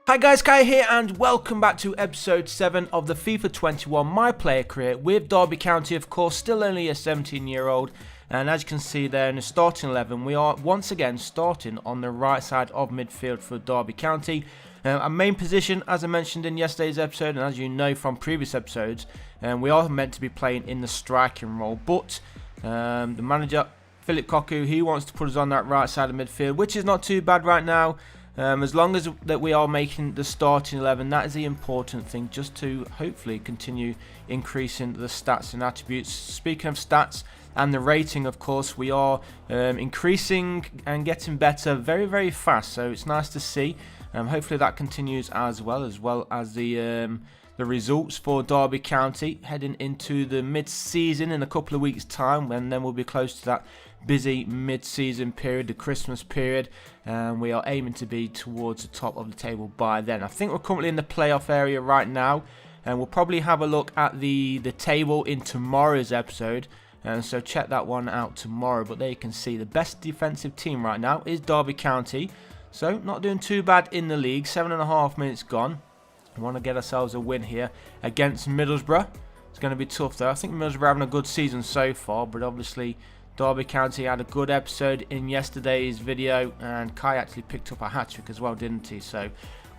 Hi guys, Kai here and welcome back to episode 7 of the FIFA 21 My Player career with Derby County, of course, still only a 17-year-old. And as you can see there in the starting 11, we are once again starting on the right side of midfield for Derby County. Our main position, as I mentioned in yesterday's episode, and as you know from previous episodes, we are meant to be playing in the striking role. But the manager, Philip Koku, he wants to put us on that right side of midfield, which is not too bad right now. As long as that we are making the starting 11, that is the important thing, just to hopefully continue increasing the stats and attributes. Speaking of stats and the rating, of course, we are increasing and getting better very, very fast. So it's nice to see. Hopefully that continues as well as the results for Derby County heading into the mid-season in a couple of weeks' time, when then we'll be close to that busy mid-season period, the Christmas period, and we are aiming to be towards the top of the table by then. I think we're currently in the playoff area right now, and we'll probably have a look at the table in tomorrow's episode, and so check that one out tomorrow. But there you can see the best defensive team right now is Derby County, so not doing too bad in the league. 7.5 minutes gone. We want to get ourselves a win here against Middlesbrough. It's going to be tough though. I think Middlesbrough are having a good season so far, but obviously Derby County had a good episode in yesterday's video, and Kai actually picked up a hat-trick as well, didn't he? So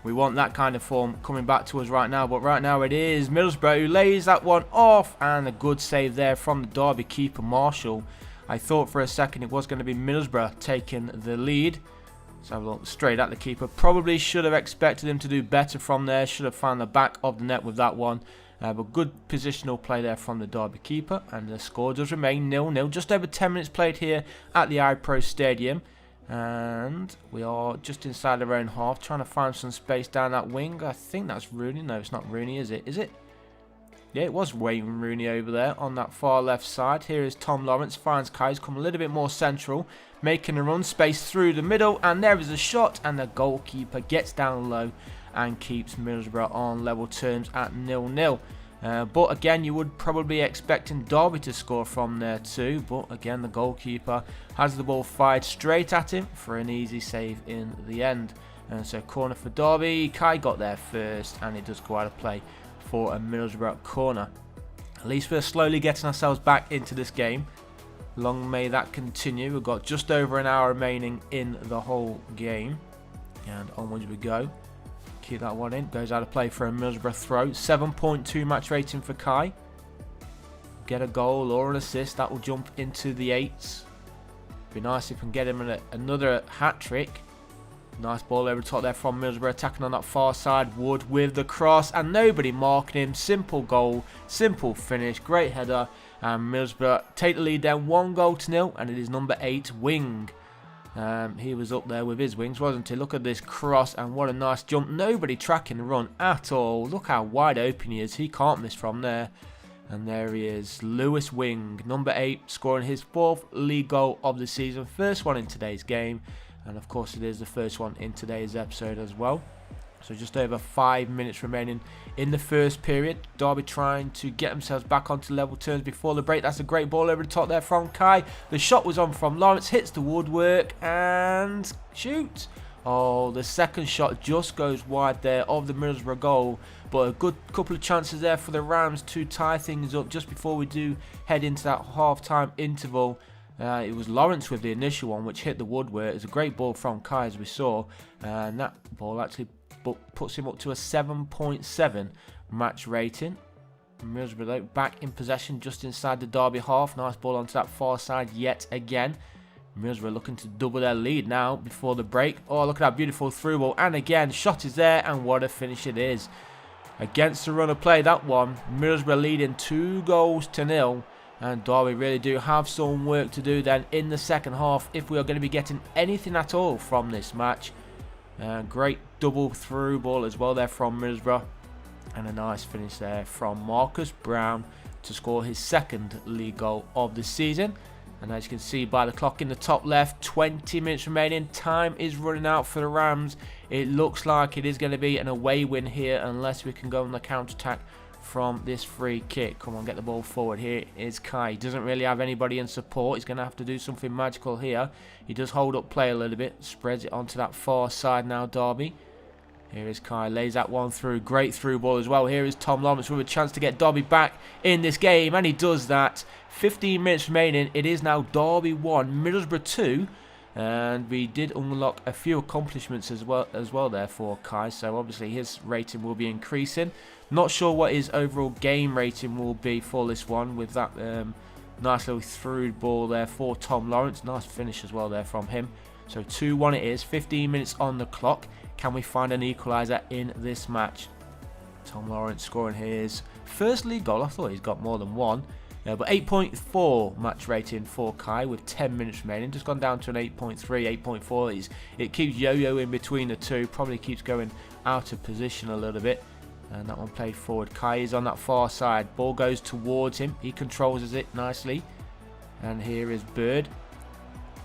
we want that kind of form coming back to us right now. But right now it is Middlesbrough who lays that one off, and a good save there from the Derby keeper, Marshall. I thought for a second it was going to be Middlesbrough taking the lead. So have a look straight at the keeper. Probably should have expected him to do better from there. Should have found the back of the net with that one. But good positional play there from the Derby keeper. And the score does remain 0-0. Just over 10 minutes played here at the iPro Stadium. And we are just inside our own half, trying to find some space down that wing. I think that's Rooney. No, it's not Rooney, is it? Is it? Yeah, it was Wayne Rooney over there on that far left side. Here is Tom Lawrence. Finds Kai's come a little bit more central, making a run, space through the middle, and there is a shot, and the goalkeeper gets down low and keeps Middlesbrough on level terms at 0-0. But again, you would probably be expecting Derby to score from there too. But again, the goalkeeper has the ball fired straight at him for an easy save in the end. And so corner for Derby. Kai got there first, and it does go out of play for a Middlesbrough corner. At least we're slowly getting ourselves back into this game. Long may that continue. We've got just over an hour remaining in the whole game. And onwards we go. Keep that one in. Goes out of play for a Middlesbrough throw. 7.2 match rating for Kai. Get a goal or an assist. That will jump into the 8s. Be nice if we can get him another hat-trick. Nice ball over the top there from Middlesbrough, attacking on that far side. Wood with the cross and nobody marking him. Simple goal, simple finish, great header, and Middlesbrough take the lead then 1-0, and it is number 8, Wing. He was up there with his wings, wasn't he? Look at this cross, and what a nice jump. Nobody tracking the run at all. Look how wide open he is. He can't miss from there. And there he is, Lewis Wing, number 8, scoring his 4th league goal of the season. First one in today's game. And of course it is the first one in today's episode as well. So just over 5 minutes remaining in the first period. Derby trying to get themselves back onto level terms before the break. That's a great ball over the top there from Kai. The shot was on from Lawrence, hits the woodwork and shoots. Oh, the second shot just goes wide there of the Middlesbrough goal. But a good couple of chances there for the Rams to tie things up just before we do head into that half-time interval. It was Lawrence with the initial one, which hit the woodwork. It's a great ball from Kai, as we saw, and that ball actually puts him up to a 7.7 match rating. Middlesbrough back in possession just inside the Derby half. Nice ball onto that far side yet again. Middlesbrough looking to double their lead now before the break. Oh, look at that beautiful through ball, and again, shot is there, and what a finish it is. Against the run of play, that one. Middlesbrough leading 2-0. And Derby really do have some work to do then in the second half if we are going to be getting anything at all from this match. Great double through ball as well there from Middlesbrough. And a nice finish there from Marcus Brown to score his 2nd league goal of the season. And as you can see by the clock in the top left, 20 minutes remaining. Time is running out for the Rams. It looks like it is going to be an away win here unless we can go on the counter-attack from this free kick. Come on, get the ball forward. Here is Kai. He doesn't really have anybody in support. He's going to have to do something magical here. He does hold up play a little bit. Spreads it onto that far side now, Derby. Here is Kai, lays that one through. Great through ball as well. Here is Tom Lawrence with a chance to get Derby back in this game, and he does that. 15 minutes remaining. It is now Derby 1, Middlesbrough 2. And we did unlock a few accomplishments as well there for Kai. So obviously his rating will be increasing. Not sure what his overall game rating will be for this one with that nice little through ball there for Tom Lawrence. Nice finish as well there from him. So 2-1 it is. 15 minutes on the clock. Can we find an equaliser in this match? Tom Lawrence scoring his first league goal. I thought he's got more than one. But 8.4 match rating for Kai with 10 minutes remaining. Just gone down to an 8.3, 8.4. It keeps yo-yoing between the two. Probably keeps going out of position a little bit. And that one played forward. Kai is on that far side. Ball goes towards him. He controls it nicely. And here is Bird.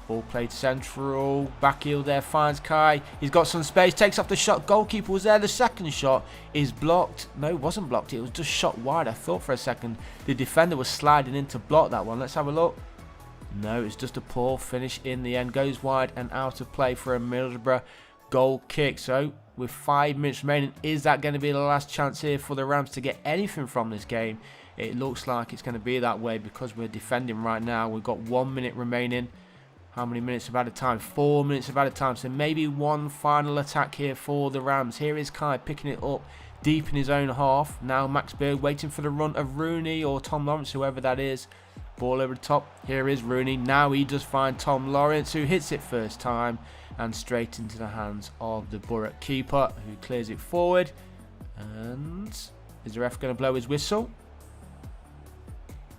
Ball played central, back heel there, finds Kai. He's got some space, takes off the shot. Goalkeeper was there. The second shot is blocked. No, it wasn't blocked. It was just shot wide. I thought for a second the defender was sliding in to block that one. Let's have a look. No, it's just a poor finish in the end. Goes wide and out of play for a Middlesbrough goal kick. So with 5 minutes remaining, is that going to be the last chance here for the Rams to get anything from this game? It looks like it's going to be that way because we're defending right now. We've got 1 minute remaining. How many minutes have had a time? 4 minutes have had a time. So maybe one final attack here for the Rams. Here is Kai picking it up deep in his own half. Now Max Bird waiting for the run of Rooney or Tom Lawrence, whoever that is. Ball over the top. Here is Rooney. Now he does find Tom Lawrence, who hits it first time and straight into the hands of the Borough keeper, who clears it forward. And is the ref going to blow his whistle?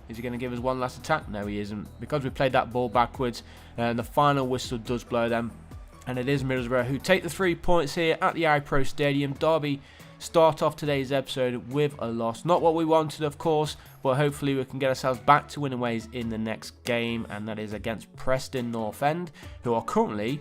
Is he going to give us one last attack? No, he isn't. Because we played that ball backwards, and the final whistle does blow them. And it is Middlesbrough who take the 3 points here at the iPro Stadium. Derby start off today's episode with a loss. Not what we wanted, of course, but hopefully we can get ourselves back to winning ways in the next game, and that is against Preston North End, who are currently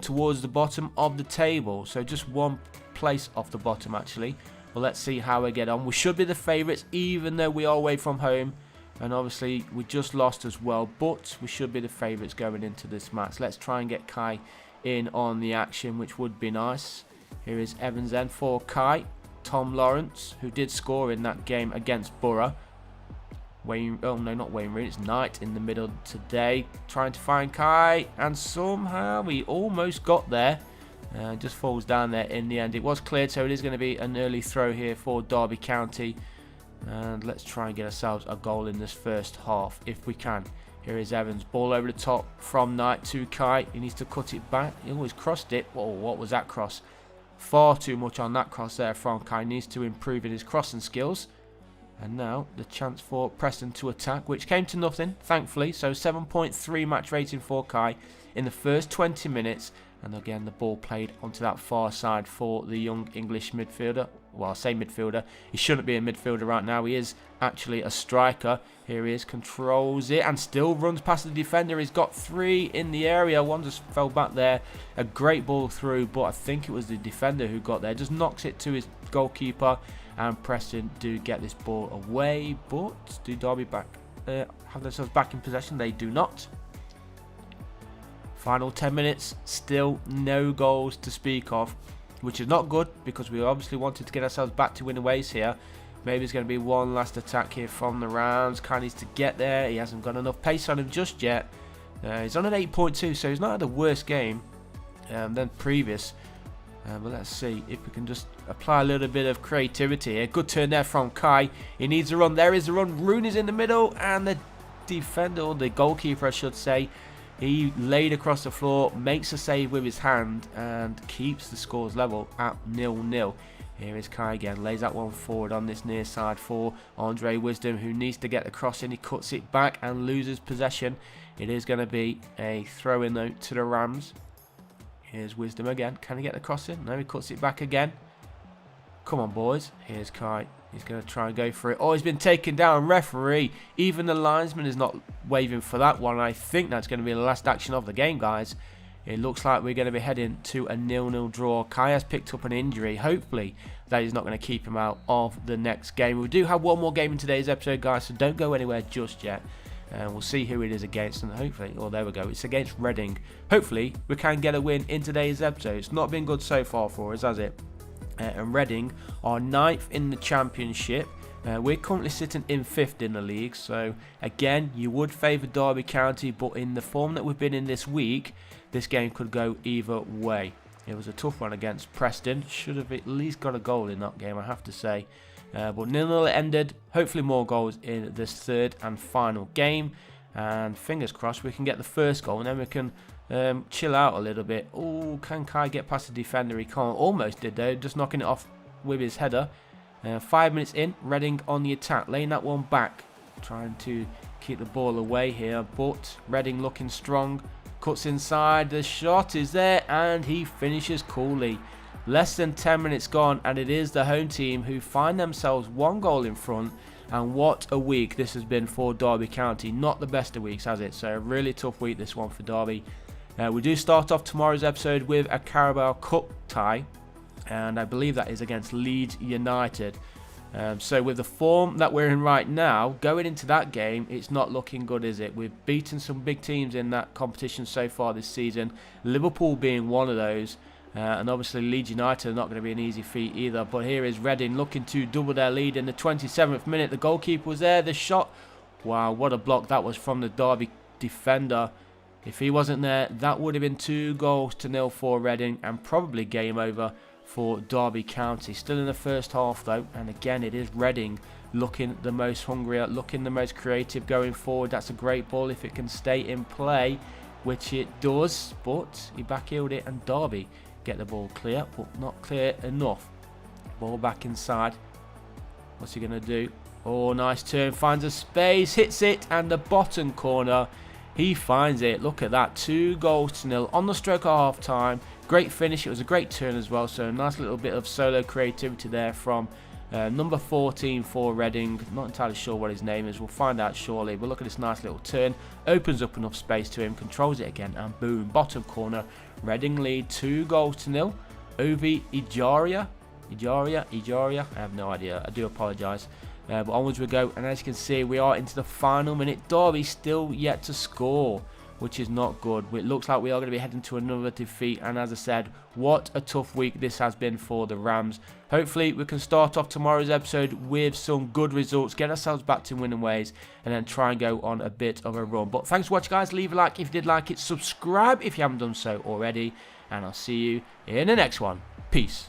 towards the bottom of the table. So just one place off the bottom, actually. Well, let's see how we get on. We should be the favourites, even though we are away from home. And obviously we just lost as well, but we should be the favourites going into this match. Let's try and get Kai in on the action, which would be nice. Here is Evans then for Kai. Tom Lawrence, who did score in that game against Borough. Not Wayne Rooney, it's Knight in the middle today. Trying to find Kai, and somehow he almost got there. Just falls down there in the end. It was cleared, so it is going to be an early throw here for Derby County. And let's try and get ourselves a goal in this first half if we can. Here is Evans, ball over the top from Knight to Kai. He needs to cut it back. He always crossed it. Whoa, what was that cross? Far too much on that cross there from Kai. Needs to improve in his crossing skills. And now the chance for Preston to attack, which came to nothing, thankfully. So 7.3 match rating for Kai in the first 20 minutes. And again, the ball played onto that far side for the young English midfielder. Well, I say midfielder. He shouldn't be a midfielder right now. He is actually a striker. Here he is, controls it and still runs past the defender. He's got 3 in the area. One just fell back there. A great ball through, but I think it was the defender who got there. Just knocks it to his goalkeeper, and Preston do get this ball away. But do Derby have themselves back in possession? They do not. Final 10 minutes, still no goals to speak of, which is not good because we obviously wanted to get ourselves back to winning ways here. Maybe it's going to be one last attack here from the Rams. Kai needs to get there. He hasn't got enough pace on him just yet. He's on an 8.2, so he's not had a worse game than previous. But let's see if we can just apply a little bit of creativity here. Good turn there from Kai. He needs a run. There is a run. Rooney's in the middle, and the defender, or the goalkeeper I should say, he laid across the floor, makes a save with his hand, and keeps the scores level at 0-0. Here is Kai again, lays that one forward on this near side for Andre Wisdom, who needs to get the cross in. He cuts it back and loses possession. It is going to be a throw-in though to the Rams. Here's Wisdom again. Can he get the cross in? No, he cuts it back again. Come on, boys. Here's Kai. He's going to try and go for it. Oh, he's been taken down. Referee. Even the linesman is not waving for that one. I think that's going to be the last action of the game, guys. It looks like we're going to be heading to a 0-0 draw. Kai has picked up an injury. Hopefully, that is not going to keep him out of the next game. We do have one more game in today's episode, guys, so don't go anywhere just yet. And we'll see who it is against, and hopefully, oh, there we go. It's against Reading. Hopefully, we can get a win in today's episode. It's not been good so far for us, has it? and Reading are 9th in the Championship. We're currently sitting in 5th in the league, so again, you would favour Derby County, but in the form that we've been in this week, this game could go either way. It was a tough one against Preston. Should have at least got a goal in that game, I have to say. But 0-0 it ended. Hopefully more goals in this third and final game. And fingers crossed we can get the first goal, and then we can chill out a little bit. Oh, can Kai get past the defender? He can't. Almost did though, just knocking it off with his header. 5 minutes in, Reading on the attack, laying that one back, trying to keep the ball away here, but Reading looking strong, cuts inside, the shot is there, and he finishes coolly. Less than 10 minutes gone, and it is the home team who find themselves 1 goal in front, and what a week this has been for Derby County. Not the best of weeks, has it? So a really tough week this one for Derby. We do start off tomorrow's episode with a Carabao Cup tie, and I believe that is against Leeds United. So with the form that we're in right now, going into that game, it's not looking good, is it? We've beaten some big teams in that competition so far this season, Liverpool being one of those, and obviously Leeds United are not going to be an easy feat either. But here is Reading looking to double their lead in the 27th minute. The goalkeeper was there, the shot, wow, what a block that was from the Derby defender. If he wasn't there, that would have been 2-0 for Reading, and probably game over for Derby County. Still in the first half though, and again it is Reading looking the most hungrier, looking the most creative going forward. That's a great ball if it can stay in play, which it does, but he backheeled it and Derby get the ball clear, but not clear enough. Ball back inside. What's he going to do? Oh, nice turn, finds a space, hits it, and the bottom corner, he finds it. Look at that, 2-0 on the stroke of half time. Great finish, it was a great turn as well, so a nice little bit of solo creativity there from number 14 for Reading. Not entirely sure what his name is, we'll find out shortly, but look at this nice little turn, opens up enough space to him, controls it again, and boom, bottom corner. Reading lead 2-0. Ovi Ijaria, I have no idea, I do apologise. But onwards we go, and as you can see, we are into the final minute. Derby still yet to score, which is not good. It looks like we are going to be heading to another defeat, and as I said, what a tough week this has been for the Rams. Hopefully we can start off tomorrow's episode with some good results, get ourselves back to winning ways, and then try and go on a bit of a run. But thanks for watching, guys. Leave a like if you did like it, subscribe if you haven't done so already, and I'll see you in the next one. Peace.